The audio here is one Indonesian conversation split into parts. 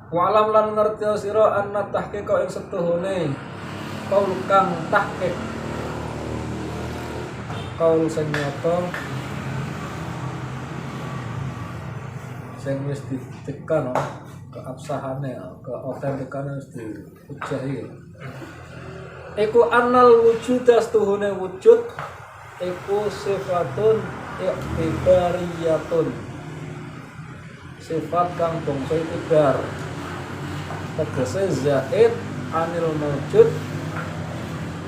Walam lan ngerti sira anna tahqiqa ing setuhune kaul kang tahqiq kaul sing nyata sing wis ditekan keabsahane keautentikane wis diujahi iku annal wujuda setuhune wujud iku sifatun ibariyatun sifat kang bangsa iktibar tegese zaid anil mawjud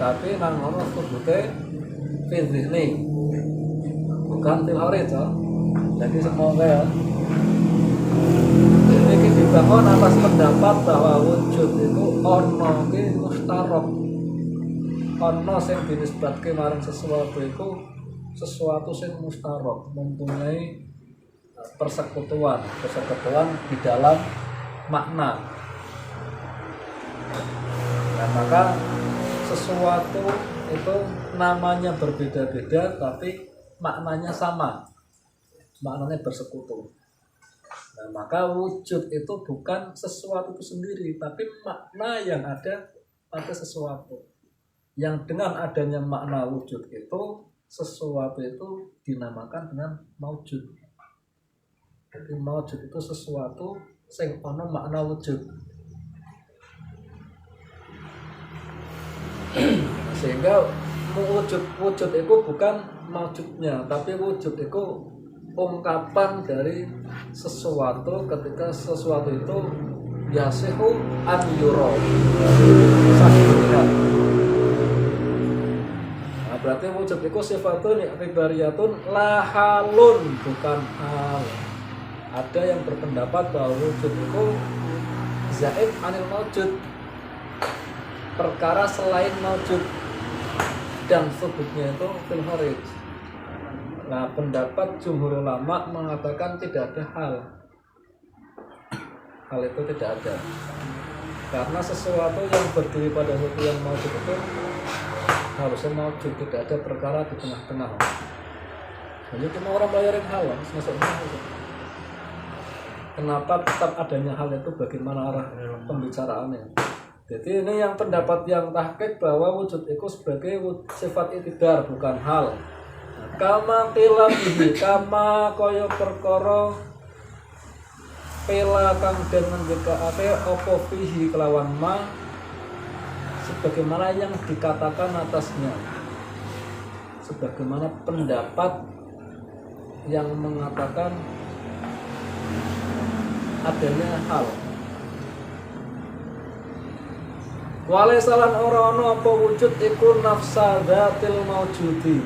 tapi nang ono sebute fizihni bukan tilhari toh jadi semoga ya ini dibangun atas pendapat bahwa wujud itu ono ki mustarok ono sing dinisbatke marang sesuatu itu sesuatu sing mustarok mempunyai persekutuan di dalam makna. Nah, maka sesuatu itu namanya berbeda-beda tapi maknanya sama, maknanya bersekutu. Nah, maka wujud itu bukan sesuatu itu sendiri tapi makna yang ada pada sesuatu yang dengan adanya makna wujud itu sesuatu itu dinamakan dengan maujud. Jadi maujud itu sesuatu sing ana makna wujud. Sehingga wujud itu bukan maujudnya, tapi wujud itu ungkapan dari sesuatu ketika sesuatu itu yasihu an yura. Nah, berarti wujud itu sifatun ibariyatun la halun bukan hal. Ada yang berpendapat bahwa wujud itu zaid anil maujud, perkara selain maujud, dan sebutnya itu fil kharij. Nah, pendapat jumhur ulama mengatakan tidak ada hal itu tidak ada, karena sesuatu yang berdiri pada sesuatu yang maujud itu harusnya maujud, tidak ada perkara di tengah-tengah. Jadi cuma orang bayarin hal, maksudnya kenapa tetap adanya hal itu, bagaimana arah pembicaraannya. Jadi ini yang pendapat yang tahqiq bahwa wujud itu sebagai sifat iktibar bukan hal. Nah, kama qila bihi kama kaya perkara pela kang den ngendikake apa fihi kelawan ma sebagaimana yang dikatakan atasnya. Sebagaimana pendapat yang mengatakan adanya hal. Walaisalan ora ana apa wujud iku nafsa dzatil maujudi.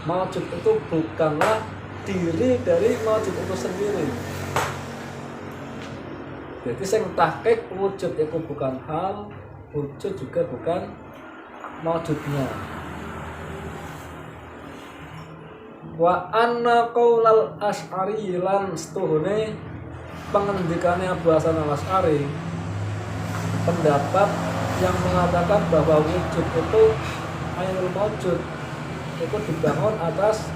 Maujud itu bukanlah diri dari maujud itu sendiri. Jadi sing tahqiq wujud itu bukan hal, wujud juga bukan maujudnya. Wa anna qaulal asy'ari lan setuhune pengendikane Abu Hasan al-Asy'ari, pendapat yang mengatakan bahwa wujud itu ainul maujud itu dibangun atas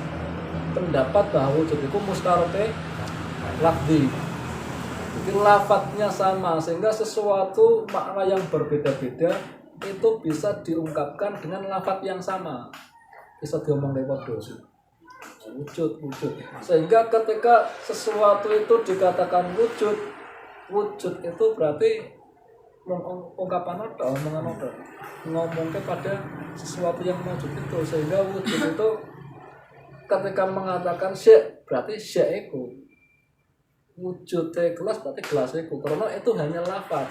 pendapat bahwa wujud itu mustaroke lafzi. Jadi lafadznya sama sehingga sesuatu makna yang berbeda-beda itu bisa diungkapkan dengan lafadz yang sama. Bisa diomong lewat dosa. Wujud sehingga ketika sesuatu itu dikatakan wujud itu berarti ungkapan atau omongan atau ngomongnya pada sesuatu yang wujud itu, sehingga wujud itu ketika mengatakan syek berarti syek itu wujudnya gelas berarti gelas itu, karena itu hanya lafaz.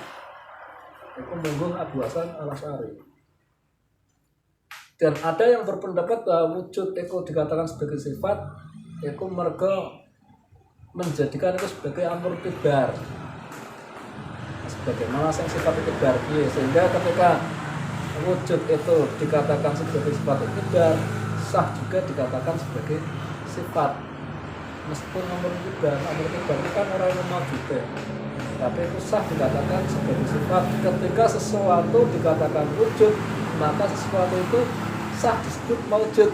Itu munggung Abu Hasan al-Asy'ari. Dan ada yang berpendapat bahwa wujud itu dikatakan sebagai sifat, itu mergo menjadikan itu sebagai amr tibar, bagaimana sifat iktibar, sehingga ketika wujud itu dikatakan sebagai sifat iktibar, sah juga dikatakan sebagai sifat. Meskipun amr tibar itu kan orang yang maujud, tapi itu sah dikatakan sebagai sifat. Ketika sesuatu dikatakan wujud, maka sesuatu itu sah disebut maujud.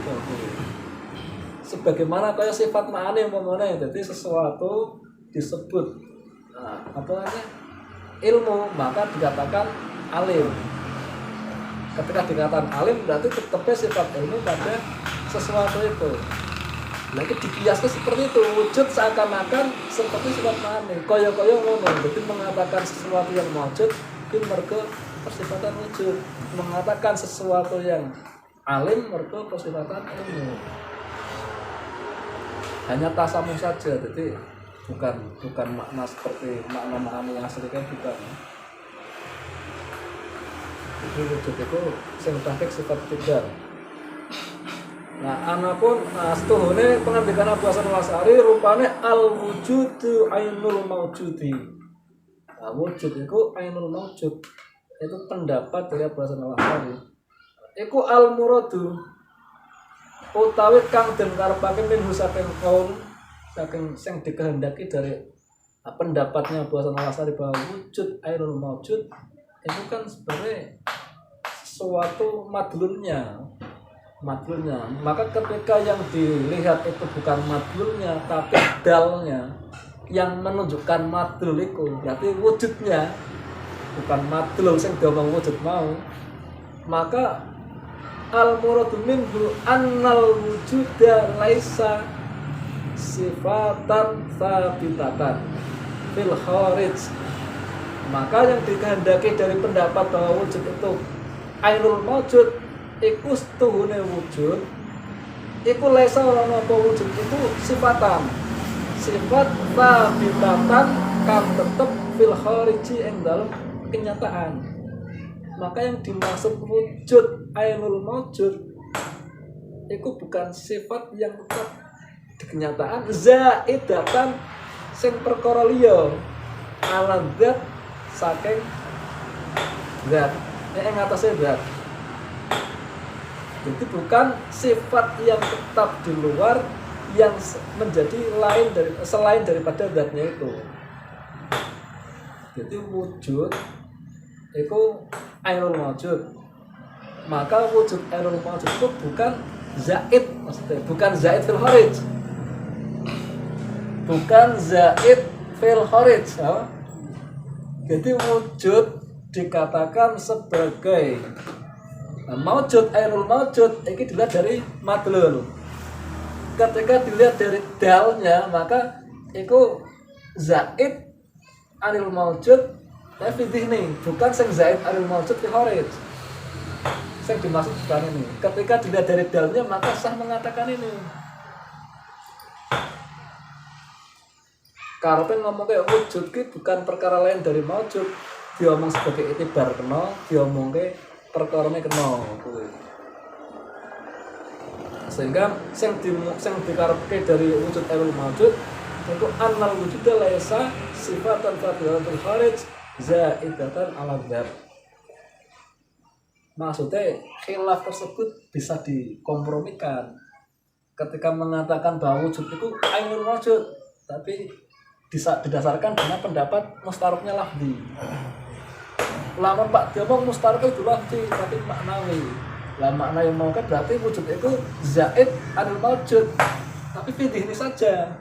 Sebagaimana kayak sifat ma'ani umpamanya, jadi sesuatu disebut apa namanya ilmu, maka dikatakan alim. Ketika dikatakan alim berarti tetapnya sifat ilmu pada sesuatu itu. Lagi dikiaskan seperti itu, wujud seakan-akan seperti sifat ma'ani, koyo-koyo ngono. Jadi mengatakan sesuatu yang wujud itu mergo persifatan wujud, mengatakan sesuatu yang alim mergo persifatan ilmu. Hanya tasamu saja, jadi bukan makna seperti makna ma'ani yang asli kan bukan. Jadi wujud itu sing tahqiq sifat tiga. Nah, anapun setuhune pengandikan Abu Hasan al-Asy'ari rupane al-wujudu ainul maujudi. Nah, wujud itu ainul maujud. Itu pendapat dari Abu Hasan al-Asy'ari. Iku al-muradu utawi kang den karepake minhu saking kaum saking sing dikehendaki dari pendapatnya Abu Hasan al-Asy'ari bahwa wujud ainul maujud itu kan sebenarnya suatu madlulnya. Maka ketika yang dilihat itu bukan madlulnya tapi dalnya yang menunjukkan madlul itu berarti wujudnya bukan madlul sing diomong wujud mau, maka al muradu minhu annal wujuda laisa sifatan tsabitatan fil kharij. Maka yang dikehendaki dari pendapat bahwa wujud itu ainul maujud iku setuhune wujud iku laisa ora apa wujud itu sifat tsabitatan kang tetep fil khariji ing dalem kenyataan. Maka yang dimaksud wujud ainul maujud itu bukan sifat yang tetap di kenyataan, zaidatan sing perkara liya ala zat saking zat ing atase zat. Jadi bukan sifat yang tetap di luar yang menjadi selain daripada zatnya itu. Jadi wujud itu ainul maujud. Maka wujud ainul maujud itu bukan zaid, maksudnya bukan zaid fil kharij. Bukan zaid fil kharij. Jadi wujud dikatakan sebagai maujud ainul maujud ini dilihat dari madlul. Ketika dilihat dari dalnya maka itu zaid anil maujud fi dhihni, bukan sing zaid anil maujud fi kharij. Sing dimaksud bukan ini. Ketika dilihat dari dalnya maka sah mengatakan ini. Karepe ngomong kayak wujud ki bukan perkara lain dari maujud, diomong sebagai itibar kena, diomong ke perkarane kena kuwi. Sehingga sing dikarepke dari wujud ainul maujud itu annal wujud laisa sifatan fadlatul kharij zaidatan ala dzat. Maksudnya khilaf tersebut bisa dikompromikan ketika mengatakan bahwa wujud itu ainul maujud tapi didasarkan dengan pendapat mustaroknya lafzi. Lamun Pak diomong mustarik itu lafzi tapi maknawi. Lah makna yang mau kan berarti wujud itu zaid anil maujud. Tapi pilih ini saja.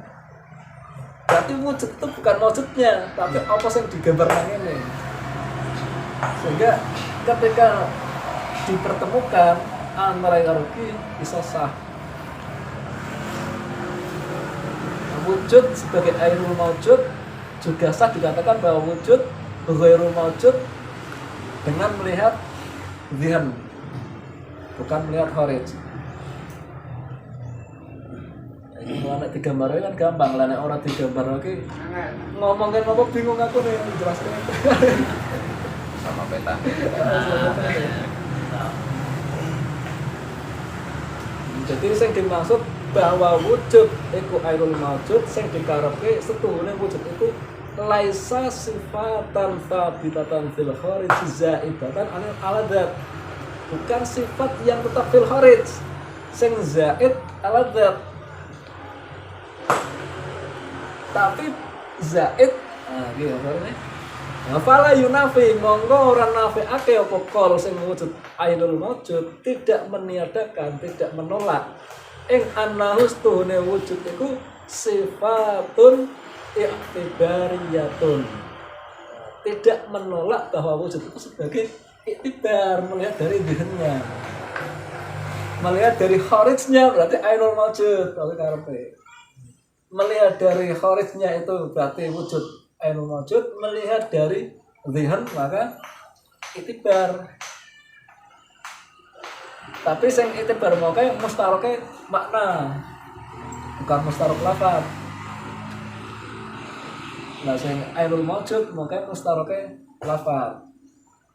Berarti wujud itu bukan maujudnya, tapi apa yang digambarkan ini. Sehingga ketika dipertemukan antara hierarki bisa sah. Wujud sebagai ainul maujud juga sah dikatakan bahwa wujud ghairul maujud dengan melihat zihan, bukan melihat kharij. Ini anak digambar kan gampang, lah nek ora digambar lagi ngomongin apa bingung aku nih jelaskan. Sama peta. Jadi sing dimaksud bahwa wujud iku ainul maujud sing dikarepke setuhune wujud iku laisa sifatan tsabitatan fil kharij zaidatan anil aladat. Bukan sifat yang tetap fil kharij sing zaid aladat. Tapi zaid gitu maksudnya. Fala yunafi monggo ora nafiake apa kol sing wujud ainul maujud tidak meniadakan, tidak menolak ing annahu stuhune wujud iku sifatun i'tibariyatun. Tidak menolak bahwa wujud itu sebagai iktibar, melihat dari dirinya. Melihat dari kharijnya berarti ainul mawjud kalau karepe. Melihat dari kharijnya itu berarti wujud ainul mawjud, melihat dari zihan maka iktibar. Tapi sing iktibar mau kae mustaroke makna, bukan mustarok lafaz. Nah sing ainul mawjud mau kae mustaroke lafaz,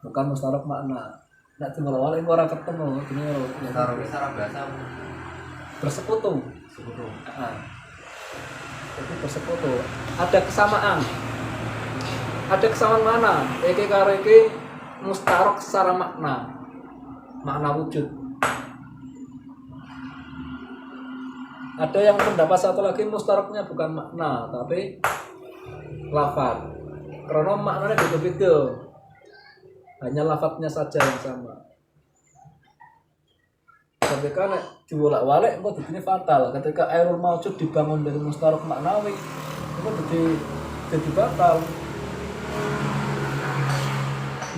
bukan mustarok makna. Nek dimulai ora ketemu, ini Taruh secara bahasa bersekutu. sekutu. Jadi bersekutu. Ada kesamaan. Ada kesamaan mana? Iki karo iki mustarok secara makna. Makna wujud. Ada yang pendapat satu lagi mustaroknya bukan makna, tapi lafaz. Karena maknanya beda-beda. Hanya lafadznya saja yang sama. Ketika dibolak-balik itu jadi fatal. Ketika airul mawjud dibangun dari mustarok maknawi, itu jadi batal.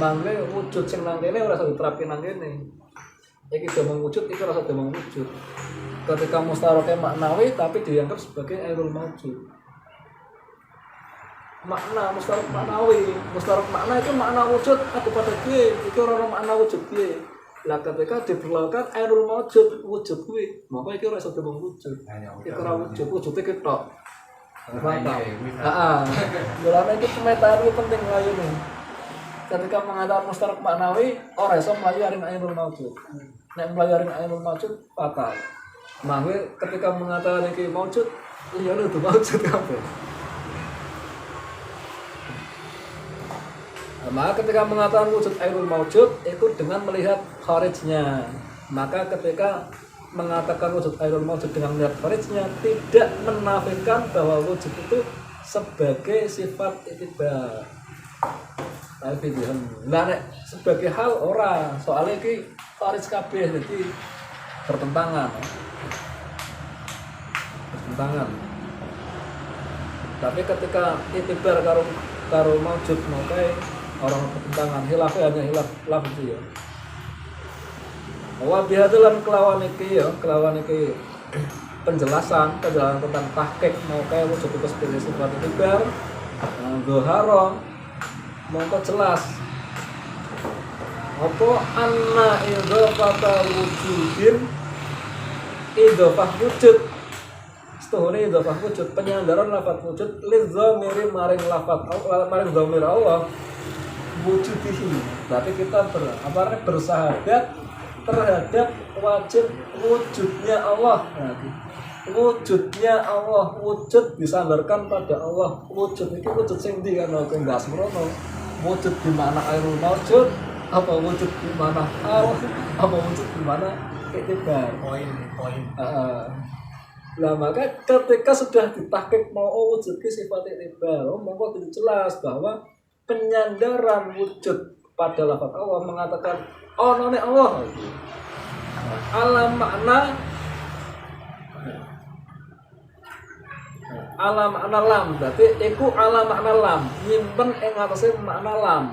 Mangke wujud sing nang kene ora iso diterapke nang kene. Iki domong wujud, iki ora iso domong wujud. Ketika mustaroknya maknawi tapi dianggap sebagai airul mawjud. Makna mustarok maknawi, mustarok makna itu makna wujud aku pada gue, itu orang makna wujud gue. Lah ketika diperlakukan airul mawjud wujud gue, maka itu ora iso demong wujud. Itu ora wujud, wujudnya ketok. Mantap. Mulane iki pemetaan iki penting layune. Ketika mengatakan mustarok maknawi, ora iso mlayu aring airul mawjud. Nek mlayu aring airul mawjud fatal. Mangke ketika mengatakan iki mawjud, liyane itu mawjud kabeh. Maka ketika mengatakan wujud airul mawjud itu dengan melihat kharijnya. Maka ketika mengatakan wujud airul mawjud dengan melihat kharijnya tidak menafikan bahwa wujud itu sebagai sifat iktibar. Tapi dia sebagai hal ora, soalnya iki kharij kabeh jadi bertentangan. Tapi ketika iktibar karo mawjud maka orang bertentangan, hilafnya hanya hilaf lafzi ya. Wa bihadzalan kelawan iki penjelasan tentang tahqiq mau kayak wujud itu sebagai sifat iktibar. Dzahara mongko jelas. Apa anna idhofata wujudin idhofah wujud. Setuhune idhofah wujud penyandaran lafaz wujud lidzamiri maring lafaz maring dhamir Allah wujudihi. Berarti kita bersahadat terhadap wajib wujudnya Allah. Wujudnya Allah, wujud disandarkan pada Allah. Wujud itu wujud sing ndi kan aku bahas merono. Wujud di mana airul mawjud, apa wujud di mana hal, apa wujud di mana iktibar. Poin. Nah maka ketika sudah ditahqiq mau wujud ke sifat iktibar, maka itu jelas bahwa penyandaran wujud pada lafaz Allah mengatakan onone Allah alam makna lam berarti iku alam makna lam nyimpen ing atase makna lam